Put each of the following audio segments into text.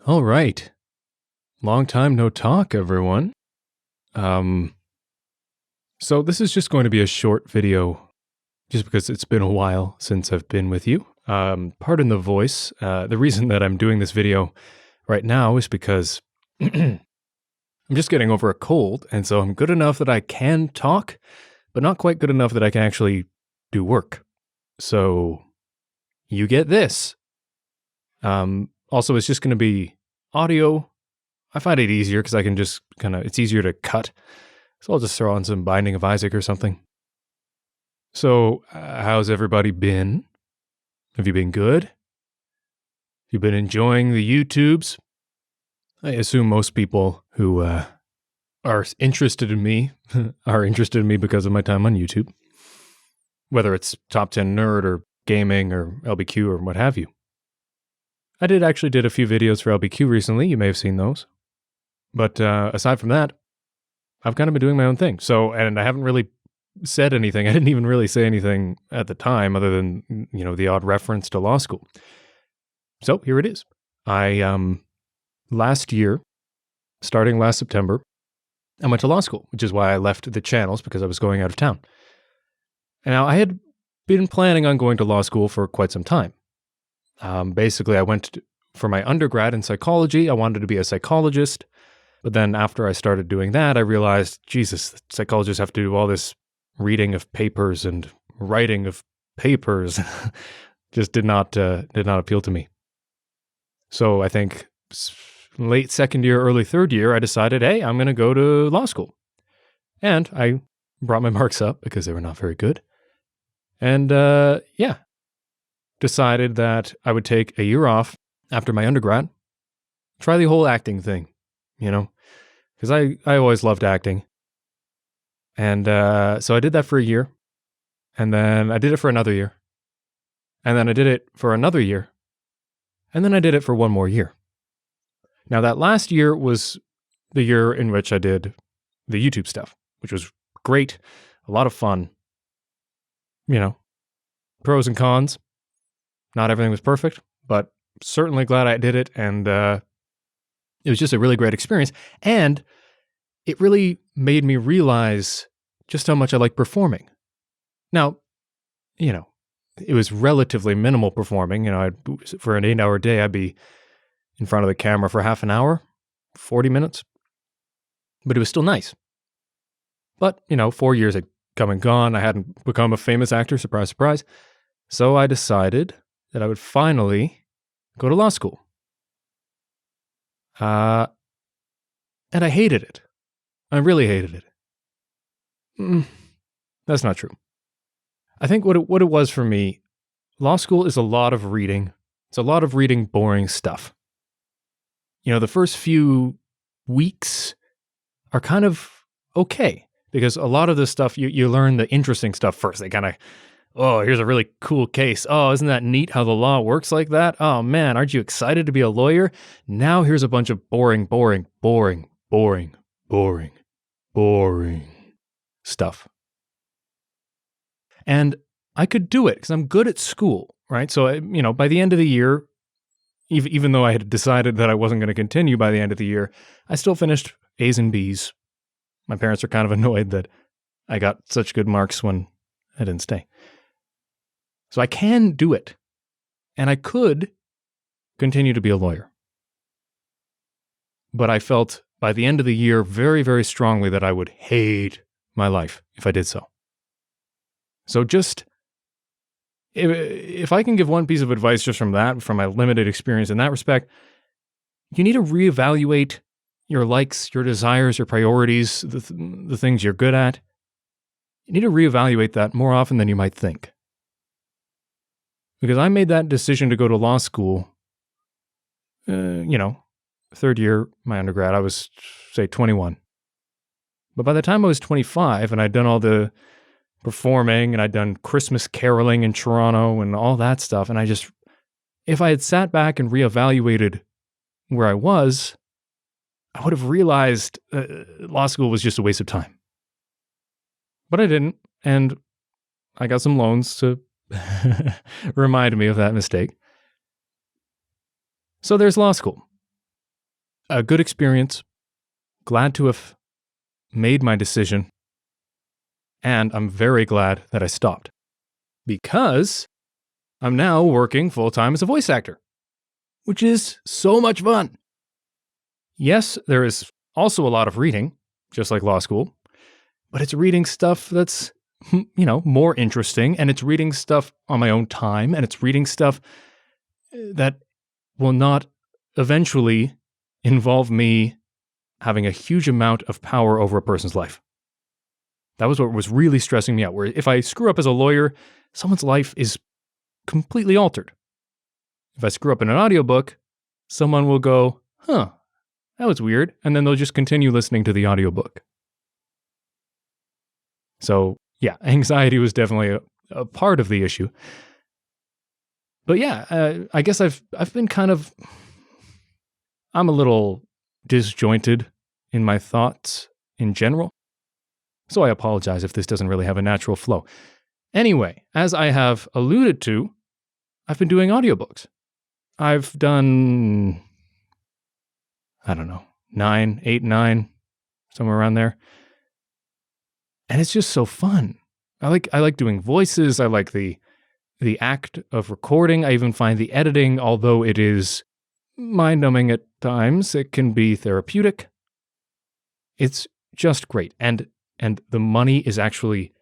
All right. Long time no talk, everyone. Um, so this is just going to be a short video, just because it's been a while since I've been with you. Pardon the voice. The reason that I'm doing this video right now is because I'm just getting over a cold, and so I'm good enough that I can talk, but not quite good enough that I can actually do work. So you get this. Also, it's just going to be audio. I find it easier because I can just it's easier to cut. So I'll just throw on some Binding of Isaac or something. So, how's everybody been? Have you been good? Have you been enjoying the YouTubes? I assume most people who are interested in me are interested in me because of my time on YouTube. Whether it's Top 10 Nerd or gaming or LBQ or what have you. I did a few videos for LBQ recently. You may have seen those. But aside from that, I've kind of been doing my own thing. So, and I haven't really said anything. I didn't even really say anything at the time other than, the odd reference to law school. So here it is. I, last year, starting last September, I went to law school, which is why I left the channels because I was going out of town. And now I had been planning on going to law school for quite some time. Basically, I went for my undergrad in psychology. I wanted to be a psychologist. But then after I started doing that, I realized, Jesus, psychologists have to do all this reading of papers and writing of papers. Just did not appeal to me. So I think late second year, early third year, I decided, hey, I'm going to go to law school. And I brought my marks up because they were not very good. And decided that I would take a year off after my undergrad, try the whole acting thing, because I always loved acting. And so I did that for a year, and then I did it for another year, and then I did it for another year, and then I did it for one more year. Now that last year was the year in which I did the YouTube stuff, which was great, a lot of fun, pros and cons. Not everything was perfect, but certainly glad I did it, and it was just a really great experience, and it really made me realize just how much I like performing. Now, it was relatively minimal performing. For an 8-hour day, I'd be in front of the camera for half an hour, 40 minutes, but it was still nice. But, 4 years had come and gone. I hadn't become a famous actor, surprise, surprise. So I decided that I would finally go to law school. And I hated it. I really hated it. That's not true. I think what it was for me, law school is a lot of reading. It's a lot of reading boring stuff. The first few weeks are kind of okay because a lot of this stuff, you learn the interesting stuff first. They kind of, oh, here's a really cool case. Oh, isn't that neat how the law works like that? Oh man, aren't you excited to be a lawyer? Now here's a bunch of boring stuff. And I could do it because I'm good at school, right? So, by the end of the year, even though I had decided that I wasn't going to continue by the end of the year, I still finished A's and B's. My parents are kind of annoyed that I got such good marks when I didn't stay. So I can do it. And I could continue to be a lawyer. But I felt by the end of the year very, very strongly that I would hate my life if I did so. So just, if I can give one piece of advice just from my limited experience in that respect, you need to reevaluate your likes, your desires, your priorities, the things you're good at. You need to reevaluate that more often than you might think. Because I made that decision to go to law school, third year, my undergrad, I was, say, 21. But by the time I was 25 and I'd done all the performing and I'd done Christmas caroling in Toronto and all that stuff, and if I had sat back and reevaluated where I was, I would have realized law school was just a waste of time. But I didn't, and I got some loans to remind me of that mistake. So there's law school. a good experience. Glad to have made my decision. And I'm very glad that I stopped. Because I'm now working full-time as a voice actor, which is so much fun. Yes, there is also a lot of reading, just like law school, but it's reading stuff that's, more interesting, and it's reading stuff on my own time, and it's reading stuff that will not eventually involve me having a huge amount of power over a person's life. That was what was really stressing me out, where if I screw up as a lawyer, someone's life is completely altered. If I screw up in an audiobook, someone will go, that was weird, and then they'll just continue listening to the audiobook. So, yeah, anxiety was definitely a part of the issue. But yeah, I guess I've been I'm a little disjointed in my thoughts in general. So I apologize if this doesn't really have a natural flow. Anyway, as I have alluded to, I've been doing audiobooks. I've done, 9, somewhere around there. And it's just so fun. I like doing voices. I like the act of recording. I even find the editing, although it is mind-numbing at times, it can be therapeutic. It's just great. And the money is actually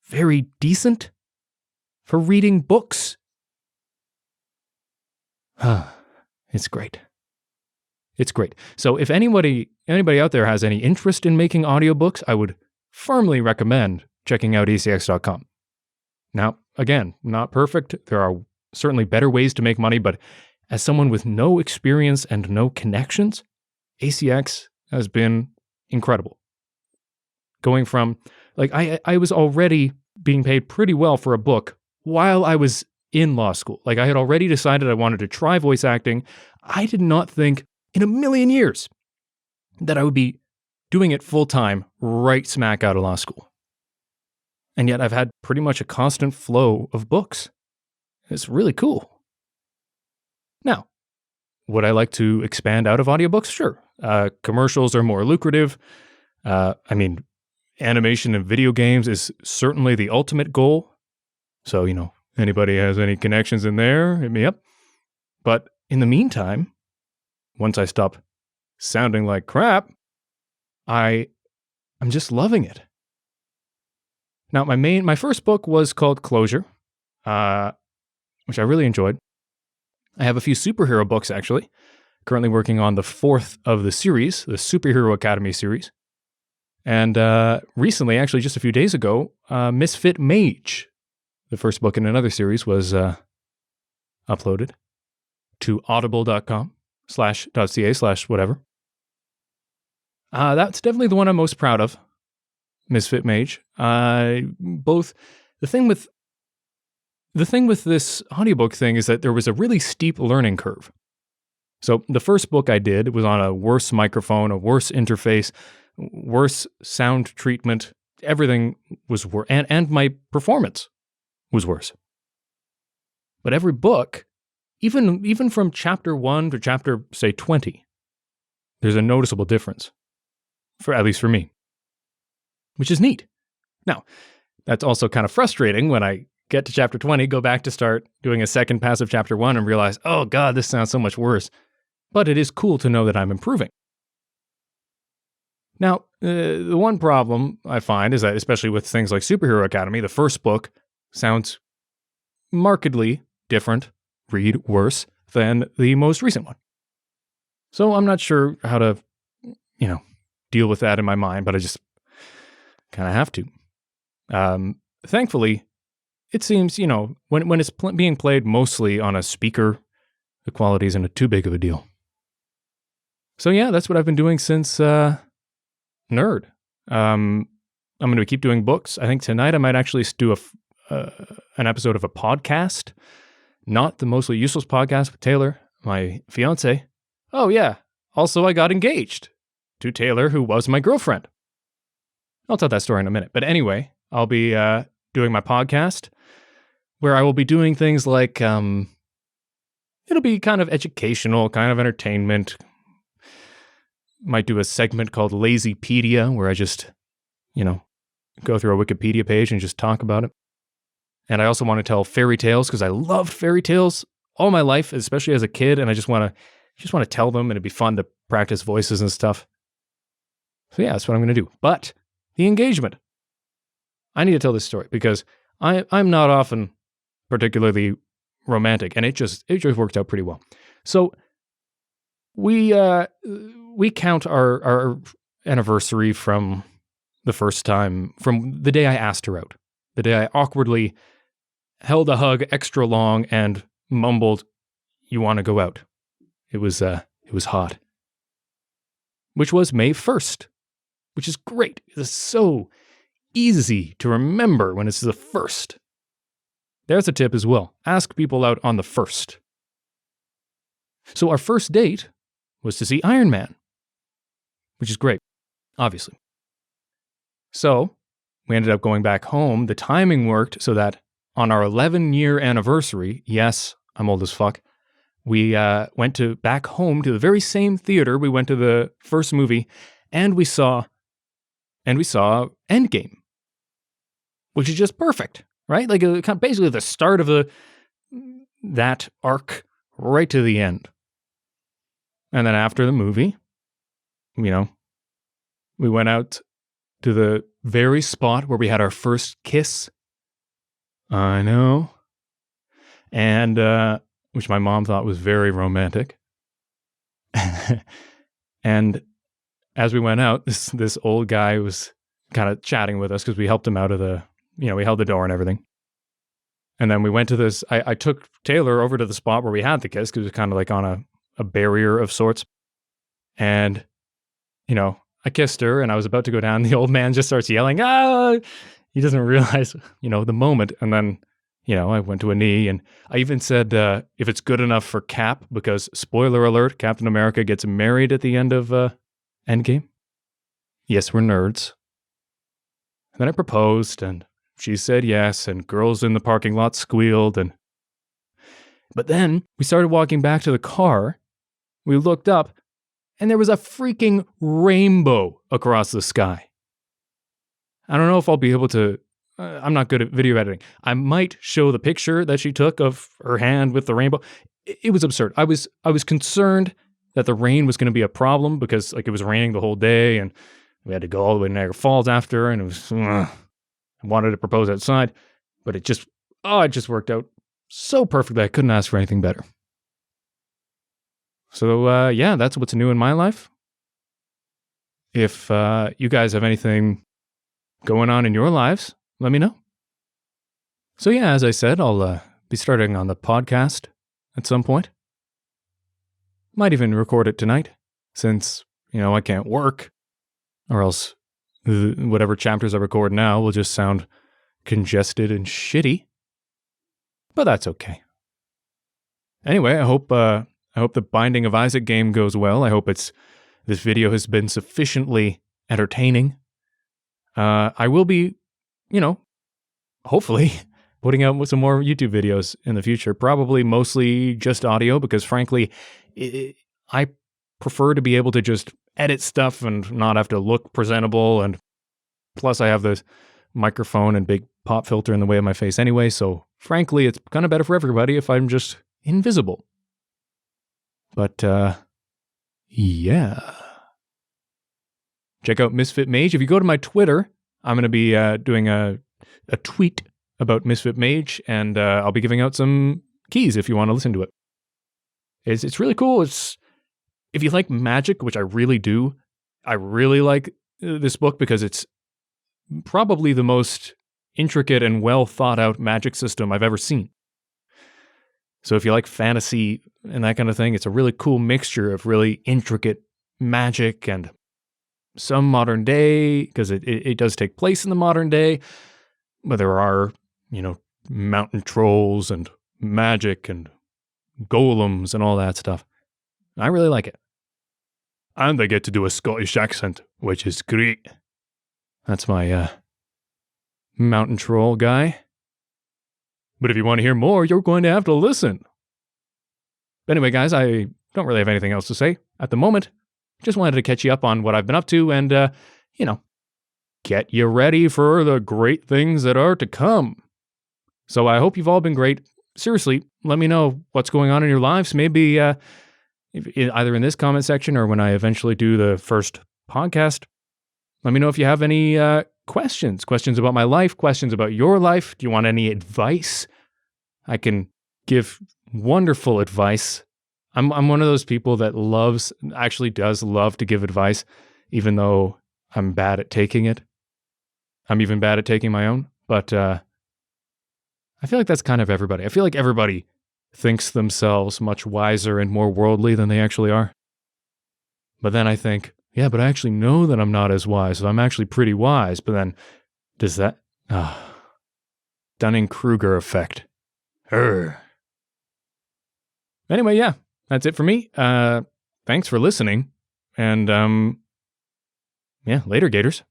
very decent for reading books. It's great. It's great. So if anybody out there has any interest in making audiobooks, I would firmly recommend checking out acx.com. Now, again, not perfect. There are certainly better ways to make money, but as someone with no experience and no connections, ACX has been incredible. Going from, I was already being paid pretty well for a book while I was in law school. I had already decided I wanted to try voice acting. I did not think in a million years that I would be doing it full time right smack out of law school. And yet I've had pretty much a constant flow of books. It's really cool. Now, would I like to expand out of audiobooks? Sure. Commercials are more lucrative. Animation and video games is certainly the ultimate goal. So, anybody has any connections in there, hit me up. But in the meantime, once I stop sounding like crap, I'm just loving it. Now, my first book was called Closure, which I really enjoyed. I have a few superhero books, actually. Currently working on the 4th of the series, the Superhero Academy series. And recently, actually just a few days ago, Misfit Mage, the first book in another series, was uploaded to audible.com/.ca/whatever. That's definitely the one I'm most proud of, Misfit Mage. The thing with this audiobook thing is that there was a really steep learning curve. So the first book I did was on a worse microphone, a worse interface, worse sound treatment. Everything was worse, and my performance was worse. But every book, even from chapter 1 to chapter, say, 20, there's a noticeable difference, at least for me, which is neat. Now, that's also kind of frustrating when I get to chapter 20, go back to start doing a second pass of chapter 1 and realize, oh God, this sounds so much worse. But it is cool to know that I'm improving. Now, the one problem I find is that, especially with things like Superhero Academy, the first book sounds markedly different, read worse, than the most recent one. So I'm not sure how to, deal with that in my mind, but I just kind of have to. Thankfully, it seems, when it's being played mostly on a speaker, the quality isn't too big of a deal. So yeah, that's what I've been doing since Nerd. I'm going to keep doing books. I think tonight I might actually do an episode of a podcast, not the Mostly Useless podcast with Taylor, my fiance. Oh yeah, also I got engaged to Taylor, who was my girlfriend. I'll tell that story in a minute. But anyway, I'll be doing my podcast where I will be doing things like, it'll be kind of educational, kind of entertainment, might do a segment called Lazypedia, where I just, go through a Wikipedia page and just talk about it. And I also want to tell fairy tales because I loved fairy tales all my life, especially as a kid, and I just want to tell them, and it'd be fun to practice voices and stuff. So yeah, that's what I'm going to do. But the engagement. I need to tell this story because I'm not often particularly romantic, and it just worked out pretty well. So we count our anniversary from the first time, from the day I asked her out, the day I awkwardly held a hug extra long and mumbled, "You want to go out?" It was hot. Which was May 1st, which is great. It's so easy to remember when it's the 1st. There's a tip as well. Ask people out on the 1st. So our first date was to see Iron Man, which is great, obviously. So we ended up going back home. The timing worked so that on our 11-year anniversary, yes, I'm old as fuck, we went back home to the very same theater we went to the first movie, and we saw Endgame, which is just perfect, right? Like basically the start of that arc right to the end. And then after the movie, we went out to the very spot where we had our first kiss. I know. And which my mom thought was very romantic. And as we went out, this old guy was kind of chatting with us because we helped him out of we held the door and everything. And then we went to this, I took Taylor over to the spot where we had the kiss because it was kind of like on a barrier of sorts. And, I kissed her and I was about to go down. The old man just starts yelling, "Ah!" He doesn't realize, the moment. And then, I went to a knee, and I even said, if it's good enough for Cap, because spoiler alert, Captain America gets married at the end of Endgame. Yes, we're nerds. And then I proposed, and she said yes, and girls in the parking lot squealed. But then we started walking back to the car. We looked up, and there was a freaking rainbow across the sky. I don't know if I'll be able to, I'm not good at video editing. I might show the picture that she took of her hand with the rainbow. It was absurd. I was concerned that the rain was going to be a problem because it was raining the whole day, and we had to go all the way to Niagara Falls after, and it was, I wanted to propose outside, but it just worked out so perfectly. I couldn't ask for anything better. So, yeah, that's what's new in my life. If you guys have anything going on in your lives, let me know. So, yeah, as I said, I'll be starting on the podcast at some point. Might even record it tonight, since, I can't work, or else whatever chapters I record now will just sound congested and shitty. But that's okay. Anyway, I hope the Binding of Isaac game goes well. I hope this video has been sufficiently entertaining. I will be, hopefully putting out some more YouTube videos in the future, probably mostly just audio, because frankly, I prefer to be able to just edit stuff and not have to look presentable. And plus I have the microphone and big pop filter in the way of my face anyway. So frankly, it's kind of better for everybody if I'm just invisible. But, yeah. Check out Misfit Mage. If you go to my Twitter, I'm going to be doing a tweet about Misfit Mage, and I'll be giving out some keys if you want to listen to it. It's really cool. If you like magic, which I really do, I really like this book because it's probably the most intricate and well thought out magic system I've ever seen. So if you like fantasy and that kind of thing, it's a really cool mixture of really intricate magic and some modern day, because it does take place in the modern day, but there are, mountain trolls and magic and golems and all that stuff. I really like it. And I get to do a Scottish accent, which is great. That's my mountain troll guy. But if you want to hear more, you're going to have to listen. But anyway, guys, I don't really have anything else to say at the moment. just wanted to catch you up on what I've been up to and, get you ready for the great things that are to come. So I hope you've all been great. Seriously, let me know what's going on in your lives. Maybe either in this comment section or when I eventually do the first podcast. Let me know if you have any questions about my life, questions about your life. Do you want any advice? I can give wonderful advice. I'm one of those people that does love to give advice, even though I'm bad at taking it. I'm even bad at taking my own, but I feel like that's kind of everybody. I feel like everybody thinks themselves much wiser and more worldly than they actually are. But then I think, yeah, but I actually know that I'm not as wise, so I'm actually pretty wise. But then, does that... Dunning-Kruger effect. Anyway, yeah, that's it for me. Thanks for listening. And, later, Gators.